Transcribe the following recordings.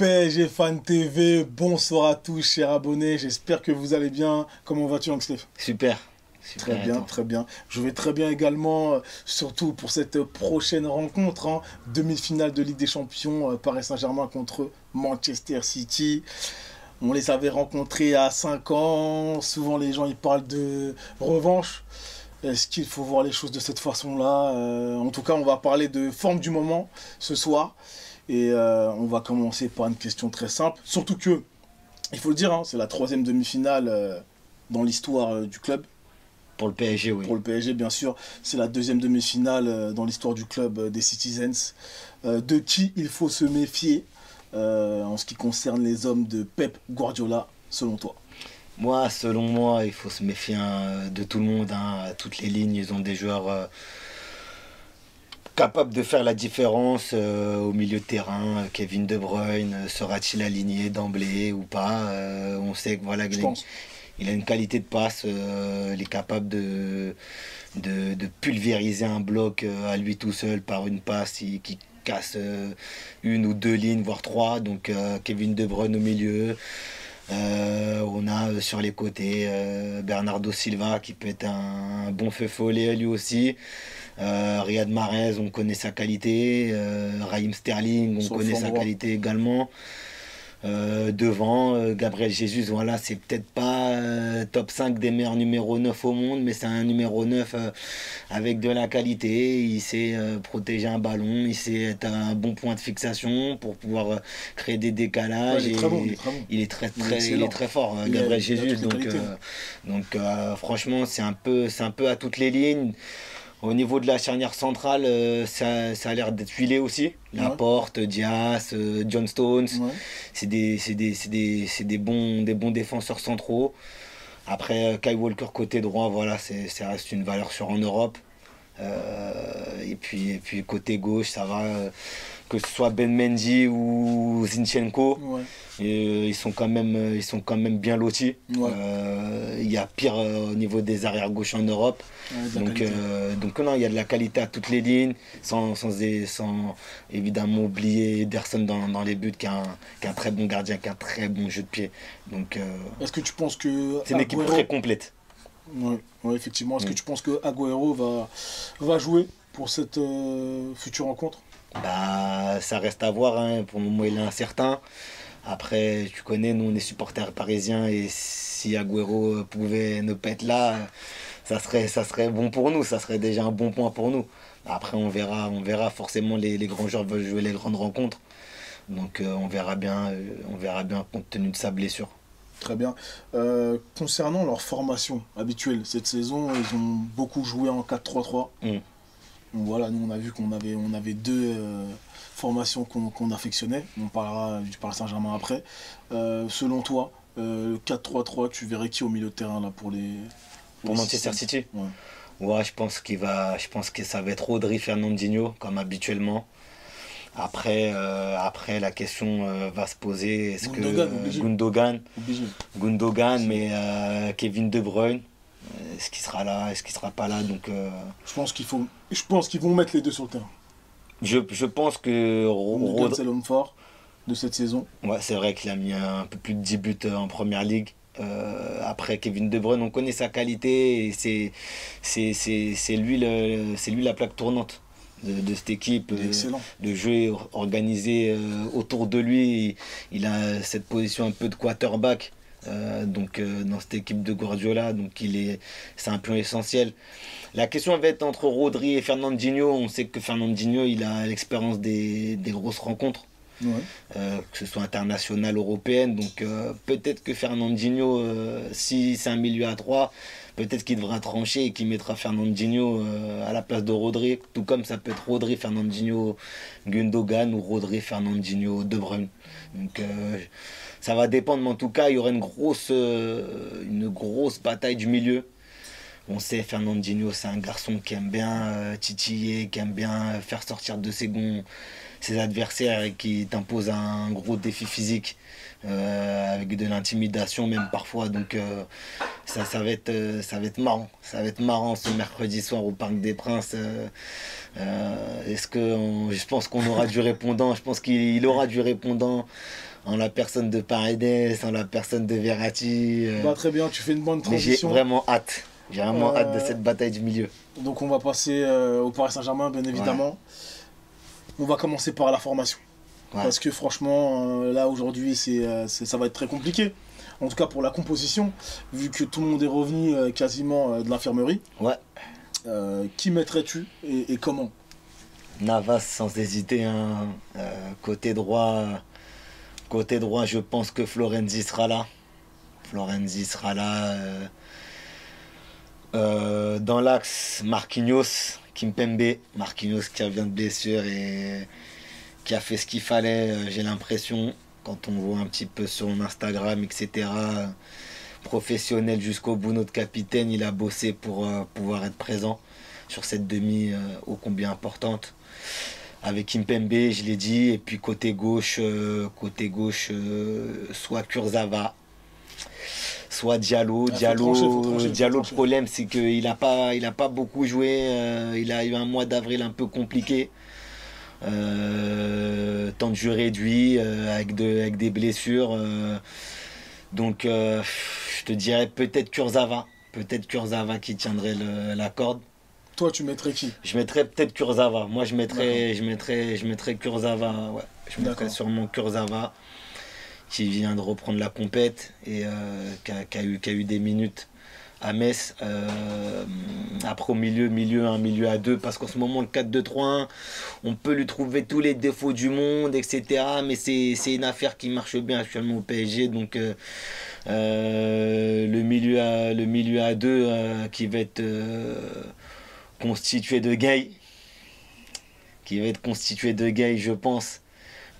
PSG Fan TV, bonsoir à tous chers abonnés, j'espère que vous allez bien. Comment vas-tu Angstef? Super. Très bien, très bien. Je vais très bien également, surtout pour cette prochaine rencontre, hein, demi-finale de Ligue des Champions, Paris Saint-Germain contre Manchester City. On les avait rencontrés à 5 ans, souvent les gens ils parlent de revanche. Est-ce qu'il faut voir les choses de cette façon-là? En tout cas, on va parler de forme du moment ce soir. Et on va commencer par une question très simple. Surtout que, il faut le dire, hein, c'est la troisième demi-finale dans l'histoire du club. Pour le PSG, oui. Pour le PSG, bien sûr. C'est la deuxième demi-finale dans l'histoire du club des Citizens. De qui il faut se méfier en ce qui concerne les hommes de Pep Guardiola, selon toi? Moi, selon moi, il faut se méfier de tout le monde. À toutes les lignes, ils ont des joueurs capables de faire la différence au milieu de terrain. Kevin De Bruyne, sera-t-il aligné d'emblée ou pas? On sait que voilà, il a une qualité de passe. Il est capable de pulvériser un bloc à lui tout seul par une passe qui casse une ou deux lignes, voire trois. Donc Kevin De Bruyne au milieu. On a sur les côtés Bernardo Silva qui peut être un bon feu follet lui aussi. Riyad Mahrez, on connaît sa qualité. Raheem Sterling, on connaît sa qualité également. Devant, Gabriel Jesus, voilà, c'est peut-être pas top 5 des meilleurs numéro 9 au monde, mais c'est un numéro 9 avec de la qualité. Il sait protéger un ballon, il sait être un bon point de fixation pour pouvoir créer des décalages. Ouais, il est très bon, il est très bon. Il est très fort, Gabriel Jesus. Donc franchement, c'est un peu à toutes les lignes. Au niveau de la charnière centrale, ça a l'air d'être huilé aussi. Laporte, Dias, John Stones, c'est des bons défenseurs centraux. Après, Kyle Walker côté droit, voilà, ça reste une valeur sûre en Europe. Et puis côté gauche, ça va, que ce soit Ben Mendy ou Zinchenko, ils sont quand même bien lotis. Il y a pire au niveau des arrières gauche en Europe. Donc non, il y a de la qualité à toutes les lignes, sans évidemment oublier Ederson dans les buts, qui a un très bon gardien, qui a un très bon jeu de pied. Donc est-ce que tu penses que c'est une équipe très complète? Oui, effectivement. Est-ce que tu penses que Agüero va jouer pour cette future rencontre? Bah, ça reste à voir, hein. Pour le moment, il est incertain. Après, tu connais, nous, on est supporters parisiens, et si Agüero pouvait ne pas être là, ça serait bon pour nous, ça serait déjà un bon point pour nous. Après, on verra forcément, les grands joueurs veulent jouer les grandes rencontres. Donc, on verra bien compte tenu de sa blessure. Très bien. Concernant leur formation habituelle, cette saison, ils ont beaucoup joué en 4-3-3. Donc voilà, nous on a vu qu'on avait deux formations qu'on affectionnait. On parlera du Paris Saint-Germain après. Selon toi, le 4-3-3, tu verrais qui au milieu de terrain là pour Manchester City? Ouais, je pense que ça va être Rodri, Fernandinho, comme habituellement. Après, la question va se poser, est-ce que Gundogan, mais Kevin De Bruyne, est-ce qu'il sera là, est-ce qu'il sera pas là? Donc, je pense qu'ils vont mettre les deux sur le terrain. Je pense que Gundogan, c'est l'homme fort de cette saison. Ouais, c'est vrai qu'il a mis un peu plus de 10 buts en première ligue. Après, Kevin De Bruyne, on connaît sa qualité, et c'est lui la plaque tournante de cette équipe, de jeu organisé autour de lui. Il a cette position un peu de quarterback dans cette équipe de Guardiola, donc c'est un pion essentiel. La question va être entre Rodri et Fernandinho. On sait que Fernandinho, il a l'expérience des grosses rencontres, que ce soit internationale, européenne. Donc peut-être que Fernandinho, si c'est un milieu à 3, peut-être qu'il devra trancher et qu'il mettra Fernandinho à la place de Rodri. Tout comme ça peut être Rodri, Fernandinho, Gundogan, ou Rodri, Fernandinho, De Bruyne. Donc ça va dépendre, mais en tout cas, il y aura une grosse bataille du milieu. On sait, Fernandinho, c'est un garçon qui aime bien titiller, qui aime bien faire sortir de ses adversaires, et qui t'impose un gros défi physique, avec de l'intimidation même parfois. Donc ça va être marrant. Ça va être marrant ce mercredi soir au Parc des Princes. Je pense qu'on aura du répondant. Je pense qu'il aura du répondant en la personne de Paredes, en la personne de Verratti. Bah, très bien, tu fais une bonne Mais j'ai transition. vraiment hâte. J'ai vraiment hâte de cette bataille du milieu. Donc on va passer au Paris Saint-Germain, bien évidemment. On va commencer par la formation. Ouais. Parce que franchement, là aujourd'hui, ça va être très compliqué. En tout cas pour la composition, vu que tout le monde est revenu quasiment de l'infirmerie. Ouais. Qui mettrais-tu et comment? Navas sans hésiter. Hein. Côté droit, je pense que Florenzi sera là. Florenzi sera là. Dans l'axe, Marquinhos, Kimpembe. Marquinhos qui revient de blessure et qui a fait ce qu'il fallait, j'ai l'impression, quand on voit un petit peu sur Instagram, etc. Professionnel jusqu'au bout, notre capitaine, il a bossé pour pouvoir être présent sur cette demi ô combien importante. Avec Kimpembe, je l'ai dit, et puis côté gauche, soit Kurzawa, soit Diallo. Diallo, le problème, c'est qu'il n'a pas beaucoup joué. Il a eu un mois d'avril un peu compliqué. Temps de jeu réduit, avec des blessures. Donc, je te dirais peut-être Kurzawa. Peut-être Kurzawa qui tiendrait la corde. Toi, tu mettrais qui? Je mettrais peut-être Kurzawa. Moi, je mettrais Kurzawa. Ouais. Je mettrais sûrement Kurzawa, qui vient de reprendre la compète et qui a eu des minutes à Metz. Après au milieu 1, milieu à 2, parce qu'en ce moment le 4-2-3-1, on peut lui trouver tous les défauts du monde, etc. Mais c'est une affaire qui marche bien actuellement au PSG. Donc le milieu à 2 qui va être constitué de Gay. Je pense.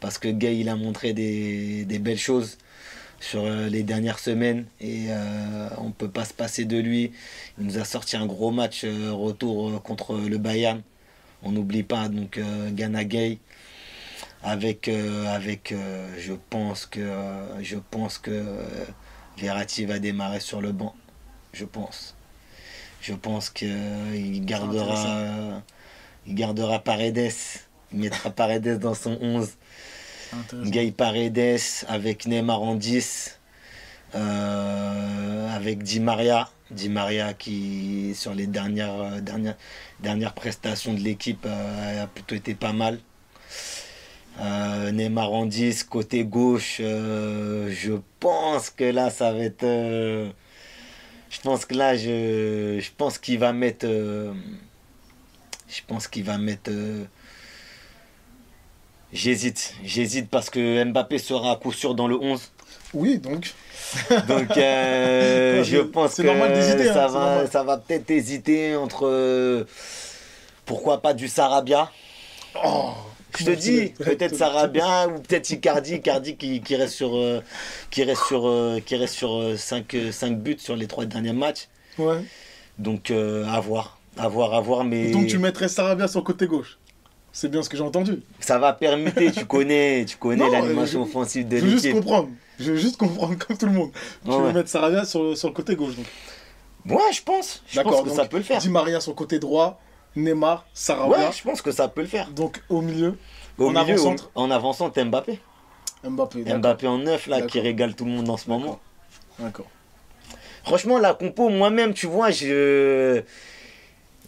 Parce que Gay, il a montré des belles choses sur les dernières semaines et on ne peut pas se passer de lui. Il nous a sorti un gros match retour contre le Bayern. On n'oublie pas, donc Gana Gay avec je pense que Verratti va démarrer sur le banc. Je pense qu'il gardera Paredes. Il mettra Paredes dans son 11. Gay Paredes avec Neymar en 10, avec Di Maria qui sur les dernières prestations de l'équipe a plutôt été pas mal. Neymar en 10, côté gauche, je pense que là ça va être je pense qu'il va mettre J'hésite parce que Mbappé sera à coup sûr dans le 11. Oui, donc. Donc je pense que normal d'hésiter, ça va peut-être hésiter entre pourquoi pas du Sarabia. Oh, je te dis, peut-être Sarabia ou peut-être Icardi qui reste sur 5 buts sur les 3 derniers matchs. Ouais. Donc à voir, mais donc tu mettrais Sarabia sur le côté gauche. C'est bien ce que j'ai entendu. Ça va permuter, tu connais l'animation offensive de l'équipe. Je veux juste comprendre comme tout le monde. Tu veux mettre Sarabia sur le côté gauche. Donc. Ouais, je pense que ça peut le faire. Di Maria sur le côté droit, Neymar, Sarabia. Ouais, je pense que ça peut le faire. Donc au milieu, en avant-centre, Mbappé. Mbappé en 9, là, qui régale tout le monde en ce moment. D'accord. Franchement, la compo, moi-même, tu vois,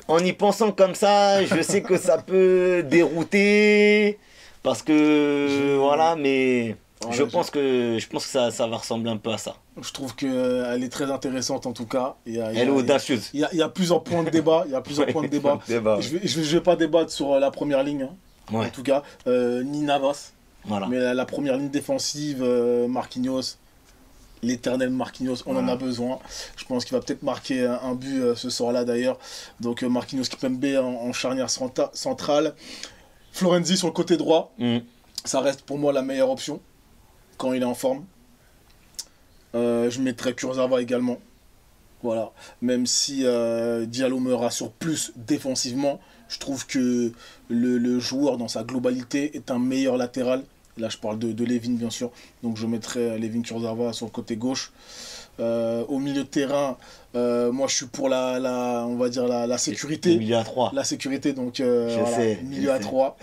en y pensant comme ça, je sais que ça peut dérouter, parce que voilà, mais je pense que ça va ressembler un peu à ça. Je trouve qu'elle est très intéressante en tout cas. Elle est audacieuse. Il y a plusieurs points de débat. Je vais pas débattre sur la première ligne, hein, en tout cas, ni Navas. Voilà. Mais la première ligne défensive, Marquinhos. L'éternel Marquinhos, on en a besoin. Je pense qu'il va peut-être marquer un but ce soir-là d'ailleurs. Donc Marquinhos Kimpembe en charnière centrale. Florenzi sur le côté droit. Ça reste pour moi la meilleure option quand il est en forme. Je mettrais Kurzawa également. Voilà. Même si Diallo me rassure plus défensivement, je trouve que le joueur dans sa globalité est un meilleur latéral. Là, je parle de Levin, bien sûr. Donc, je mettrai Levin Kurzawa sur le côté gauche. Au milieu de terrain, moi, je suis pour on va dire la sécurité. Milieu à 3. La sécurité, donc, milieu à 3.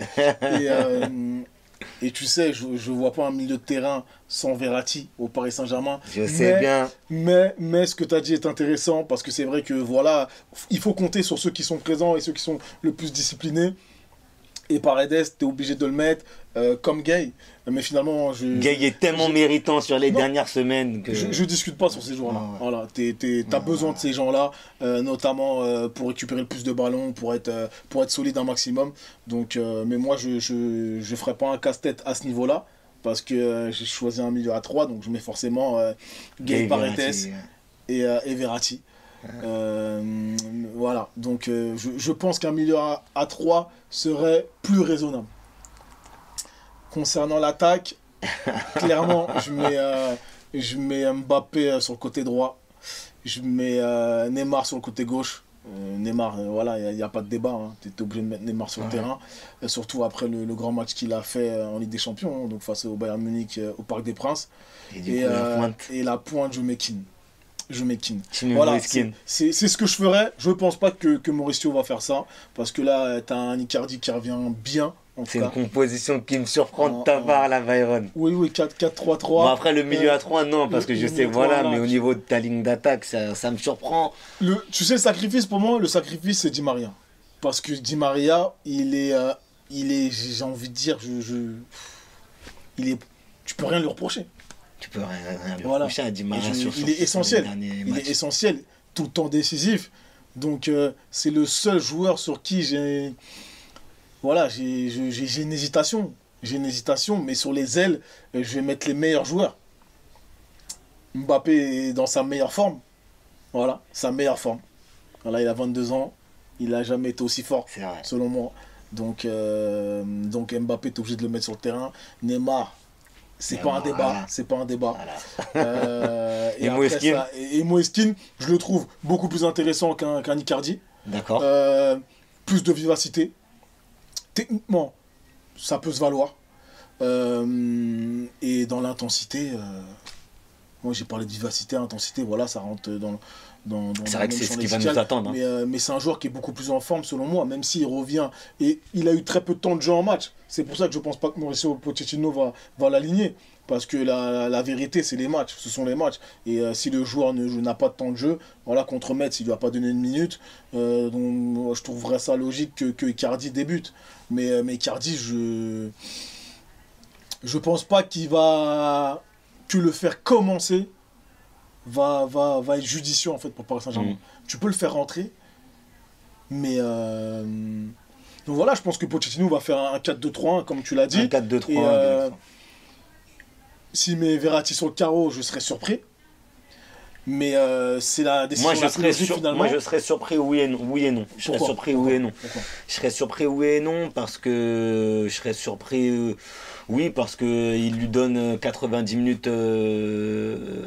Et Et tu sais, je ne vois pas un milieu de terrain sans Verratti au Paris Saint-Germain. Je sais bien. Mais ce que tu as dit est intéressant parce que c'est vrai que voilà, il faut compter sur ceux qui sont présents et ceux qui sont le plus disciplinés. Et Paredes, tu es obligé de le mettre comme Gay. Mais finalement, Gay est tellement méritant sur les dernières semaines que... Je discute pas sur ces joueurs-là. Ouais. Voilà, t'as besoin de ces gens-là, notamment pour récupérer le plus de ballons, pour être solide un maximum. Donc, mais moi, je ferai pas un casse-tête à ce niveau-là, parce que j'ai choisi un milieu à 3, donc je mets forcément Gay, Paredes et Verratti. Voilà, donc je pense qu'un milieu à 3 serait plus raisonnable. Concernant l'attaque, clairement, je mets Mbappé sur le côté droit, je mets Neymar sur le côté gauche. Neymar, voilà, il n'y a pas de débat, hein. Tu es obligé de mettre Neymar sur le terrain, surtout après le grand match qu'il a fait en Ligue des Champions, hein, donc face au Bayern Munich au Parc des Princes. Et la pointe, je mets Kean. Voilà, c'est ce que je ferais. Je pense pas que Mauricio va faire ça, parce que là, tu as un Icardi qui revient bien. C'est une composition qui me surprend de ta part, la Byron. Oui, 4-4-3-3. Bon, après, le milieu à 3, non, parce que je sais, voilà, mais au niveau de ta ligne d'attaque, ça me surprend. Tu sais, le sacrifice, pour moi, c'est Di Maria. Parce que Di Maria, il est j'ai envie de dire, tu peux rien lui reprocher. Tu peux rien lui reprocher à Di Maria il est essentiel. Il est essentiel, tout le temps décisif. Donc, c'est le seul joueur sur qui j'ai une hésitation. J'ai une hésitation, mais sur les ailes, je vais mettre les meilleurs joueurs. Mbappé est dans sa meilleure forme. Voilà, sa meilleure forme. Voilà, il a 22 ans. Il n'a jamais été aussi fort, selon moi. Donc Mbappé est obligé de le mettre sur le terrain. Neymar, c'est pas un débat. C'est pas un débat. Voilà. Et Moeskin, je le trouve beaucoup plus intéressant qu'un Icardi. D'accord. Plus de vivacité. Techniquement, ça peut se valoir. Et dans l'intensité, moi j'ai parlé de vivacité, intensité, voilà, ça rentre dans c'est vrai que c'est ce qui va nous attendre. Hein. Mais c'est un joueur qui est beaucoup plus en forme selon moi, même s'il revient. Et il a eu très peu de temps de jeu en match. C'est pour ça que je ne pense pas que Mauricio Pochettino va l'aligner. Parce que la vérité, c'est les matchs. Ce sont les matchs. Et si le joueur n'a pas de temps de jeu, voilà, contre Metz, il ne lui a pas donné une minute. Donc je trouverais ça logique que Icardi débute. Mais Icardi, je pense pas que le faire commencer va être judicieux en fait pour Paris Saint-Germain. Tu peux le faire rentrer, mais donc voilà, je pense que Pochettino va faire un 4-2-3-1 comme tu l'as dit. Un 4-2-3-1. S'il met Verratti sur le carreau, je serais surpris. Mais c'est la décision finalement. Moi, je serais surpris oui et non. Je serais surpris oui et non. Je serais surpris oui et non parce que je serais surpris oui parce que il lui donne 90 minutes de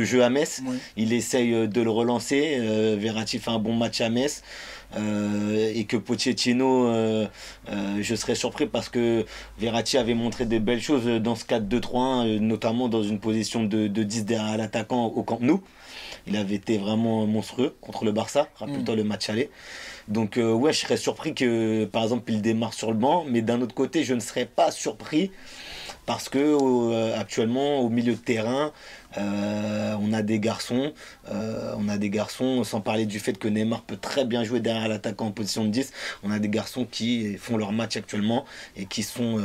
jeu à Metz. Oui. Il essaye de le relancer. Verratti fait un bon match à Metz. Et que Pochettino, je serais surpris parce que Verratti avait montré de belles choses dans ce 4-2-3-1, notamment dans une position de 10 derrière l'attaquant au Camp Nou. Il avait été vraiment monstrueux contre le Barça, rappelle-toi le match aller. Donc ouais, je serais surpris que par exemple il démarre sur le banc, mais d'un autre côté je ne serais pas surpris parce que actuellement au milieu de terrain on a des garçons, sans parler du fait que Neymar peut très bien jouer derrière l'attaquant en position de 10, on a des garçons qui font leur match actuellement et qui sont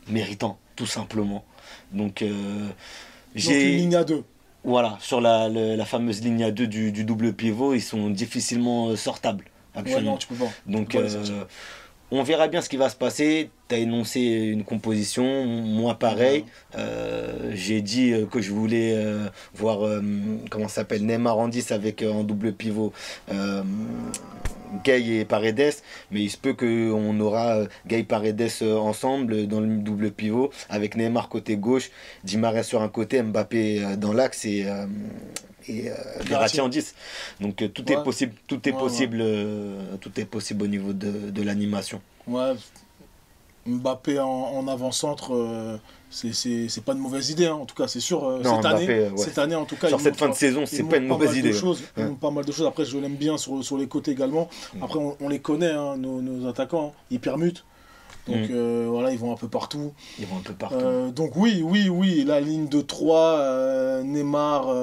méritants, tout simplement. Donc j'ai une ligne à 2. Voilà, sur la fameuse ligne à 2 du double pivot, ils sont difficilement sortables actuellement. Ouais, non, tu peux pas. Donc on verra bien ce qui va se passer. Tu as énoncé une composition, moi pareil. J'ai dit que je voulais voir comment ça s'appelle, Neymar en 10 avec en double pivot Gay et Paredes, mais il se peut qu'on aura Gay et Paredes ensemble dans le double pivot avec Neymar côté gauche, Di Maria sur un côté, Mbappé dans l'axe et Verratti en 10. Donc tout est possible, tout est possible au niveau de l'animation. Ouais, Mbappé en avant-centre, c'est pas une mauvaise idée, hein. En tout cas c'est sûr. Non, cette année en tout cas, sur cette fin de saison, c'est pas une mauvaise idée. Il montre pas mal de choses. Après je l'aime bien sur les côtés également. Après on les connaît, hein, nos attaquants, ils permutent. Donc voilà, ils vont un peu partout. Ils vont un peu partout. Donc oui, la ligne de 3, Neymar,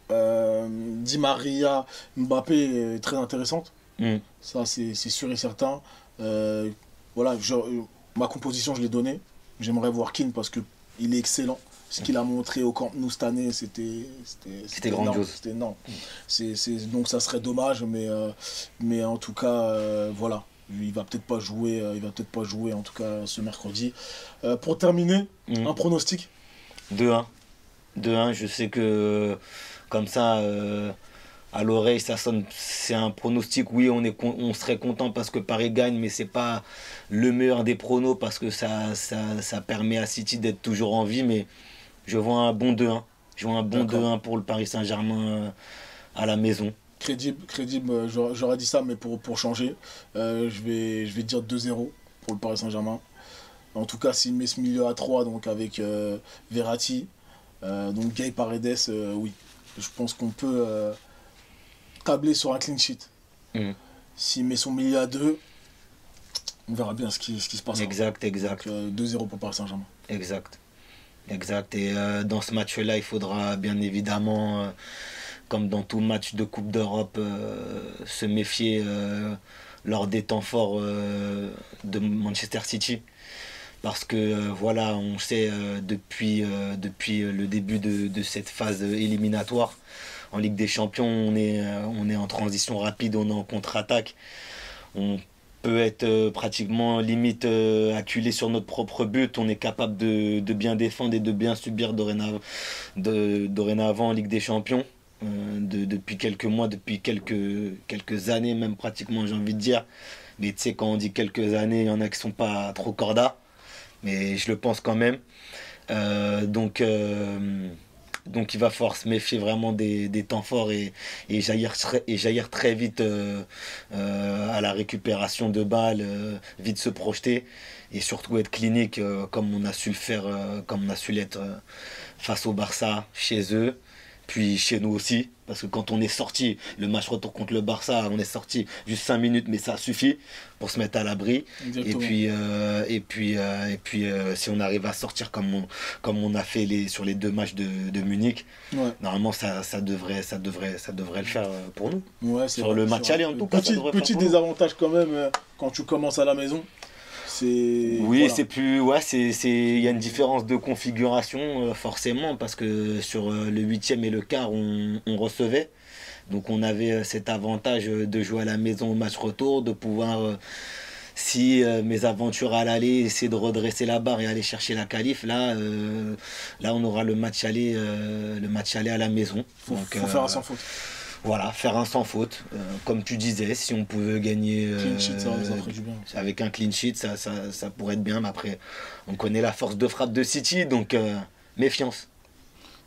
Di Maria, Mbappé est très intéressante. Ça, c'est sûr et certain. Voilà, ma composition, je l'ai donnée. J'aimerais voir Keane parce qu'il est excellent. Ce qu'il a montré au Camp Nou cette année, c'était grandiose. C'était énorme. Donc ça serait dommage, mais en tout cas, voilà. Il va peut-être pas jouer, en tout cas ce mercredi. Pour terminer, un pronostic 2-1. 2-1, je sais que comme ça, à l'oreille, ça sonne. C'est un pronostic, oui, on serait content parce que Paris gagne, mais c'est pas le meilleur des pronos parce que ça permet à City d'être toujours en vie. Mais je vois un bon 2-1. Je vois un bon 2-1 pour le Paris Saint-Germain à la maison. Crédible, j'aurais dit ça, mais pour changer, je vais dire 2-0 pour le Paris Saint-Germain. En tout cas, s'il met ce milieu à 3, donc avec Verratti, donc Gay Paredes, oui. Je pense qu'on peut tabler sur un clean sheet. S'il met son milieu à 2, on verra bien ce qui se passe. Exact. 2-0 pour Paris Saint-Germain. Exact. Et dans ce match-là, il faudra bien évidemment, comme dans tout match de Coupe d'Europe, se méfier lors des temps forts de Manchester City. Parce que voilà, on sait depuis le début de cette phase éliminatoire, en Ligue des Champions, on est en transition rapide, on est en contre-attaque. On peut être pratiquement limite acculé sur notre propre but. On est capable de bien défendre et de bien subir dorénavant en Ligue des Champions. Depuis quelques mois, depuis quelques années même pratiquement, j'ai envie de dire. Mais tu sais, quand on dit quelques années, il y en a qui sont pas trop corda. Mais je le pense quand même. Donc il va falloir se méfier vraiment des temps forts et jaillir très vite à la récupération de balles, vite se projeter et surtout être clinique comme on a su le faire, comme on a su l'être face au Barça chez eux. Puis chez nous aussi, parce que quand on est sorti, le match retour contre le Barça, on est sorti juste 5 minutes, mais ça suffit pour se mettre à l'abri. Et puis, si on arrive à sortir comme on a fait sur les 2 matchs de Munich, normalement ça devrait le faire pour nous. Sur le match aller en tout cas. Petit désavantage quand même quand tu commences à la maison. Oui, c'est plus. Il y a une différence de configuration, forcément, parce que sur le 8e et le quart, on recevait. Donc on avait cet avantage de jouer à la maison au match retour, de pouvoir, si mes aventures à l'aller, essayer de redresser la barre et aller chercher la qualif, là on aura le match aller à la maison. Faut faire un sans faute. Voilà, faire un sans faute. Comme tu disais, si on pouvait gagner clean sheet, ça ferait du bien. Avec un clean sheet, ça pourrait être bien. Mais après, on connaît la force de frappe de City, donc méfiance.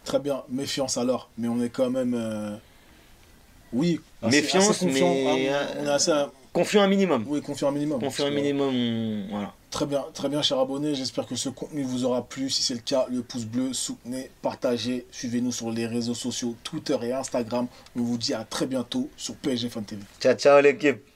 Très bien, méfiance alors. Mais on est quand même... Oui, méfiance, assez confiant. mais on est assez... confiant un minimum. Oui, confiant un minimum. Confiant un minimum, voilà. Très bien, cher abonné. J'espère que ce contenu vous aura plu. Si c'est le cas, le pouce bleu, soutenez, partagez. Suivez-nous sur les réseaux sociaux, Twitter et Instagram. On vous dit à très bientôt sur PSG Fan TV. Ciao, ciao l'équipe.